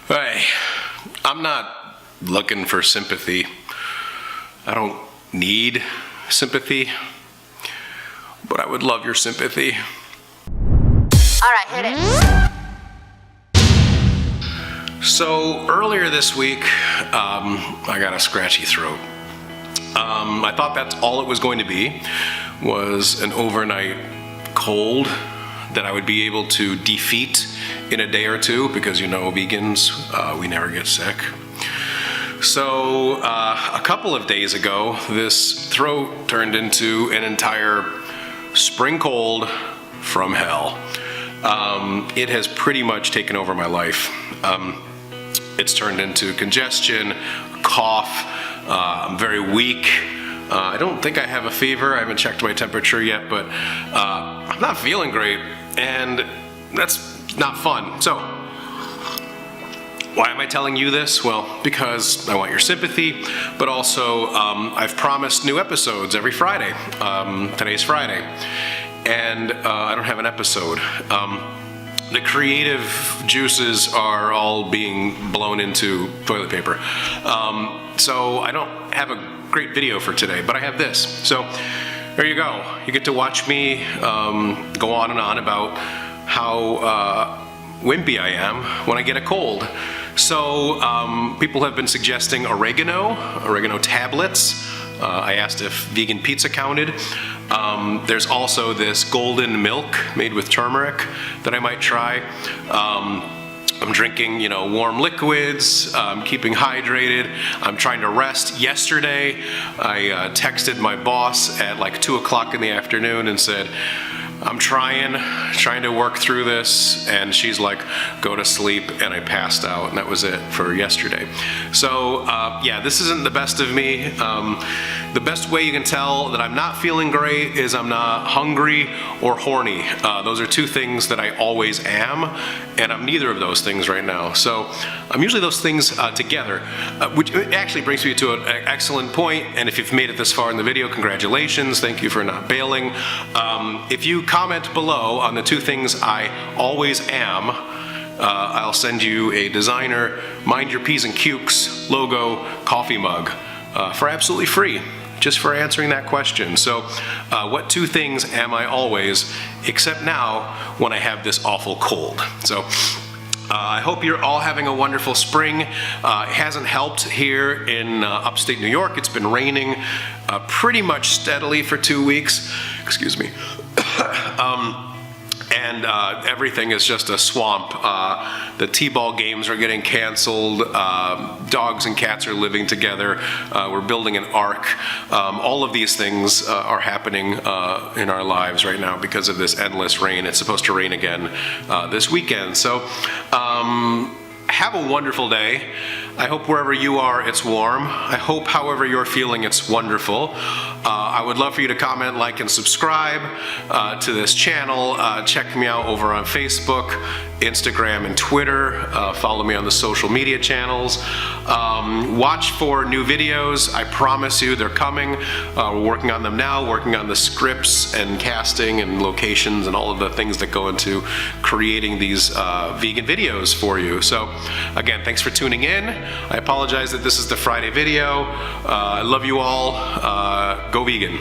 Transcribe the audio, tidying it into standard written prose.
Hey, I'm not looking for sympathy. I don't need sympathy, but I would love your sympathy. Alright, hit it. So earlier this week, I got a scratchy throat. I thought that's all it was going to be, was an overnight cold that I would be able to defeat in a day or two, because you know, vegans, we never get sick. So a couple of days ago, this throat turned into an entire spring cold from hell. It has pretty much taken over my life. It's turned into congestion, cough. I'm very weak. I don't think I have a fever. I haven't checked my temperature yet, but I'm not feeling great, and that's not fun. So why am I telling you this? Well, because I want your sympathy, but also I've promised new episodes every Friday. Today's Friday, and I don't have an episode. The creative juices are all being blown into toilet paper. So I don't have a great video for today, but I have this. So there you go. You get to watch me go on and on about how wimpy I am when I get a cold. So people have been suggesting oregano tablets. I asked if vegan pizza counted. There's also this golden milk made with turmeric that I might try. I'm drinking, warm liquids, keeping hydrated. I'm trying to rest. Yesterday, I texted my boss at like 2 o'clock in the afternoon and said, I'm trying to work through this, and she's like, go to sleep, and I passed out, and that was it for yesterday. So yeah, this isn't the best of me. The best way you can tell that I'm not feeling great is I'm not hungry or horny. Those are two things that I always am, and I'm neither of those things right now. So I'm usually those things together, which actually brings me to an excellent point, and if you've made it this far in the video, congratulations, thank you for not bailing. If you comment below on the two things I always am, I'll send you a designer Mind Your P's and Cukes logo coffee mug for absolutely free, just for answering that question. So what two things am I always, except now when I have this awful cold? So I hope you're all having a wonderful spring. It hasn't helped here in upstate New York. It's been raining pretty much steadily for 2 weeks. Excuse me. And everything is just a swamp. The t-ball games are getting canceled. Dogs and cats are living together. We're building an ark. All of these things are happening in our lives right now because of this endless rain. It's supposed to rain again this weekend. So have a wonderful day. I hope wherever you are, it's warm. I hope however you're feeling, it's wonderful. I would love for you to comment, like, and subscribe to this channel. Check me out over on Facebook, Instagram, and Twitter. Follow me on the social media channels. Watch for new videos. I promise you they're coming. We're working on them now, working on the scripts and casting and locations and all of the things that go into creating these vegan videos for you. So again, thanks for tuning in. I apologize that this is the Friday video. I love you all. Go vegan.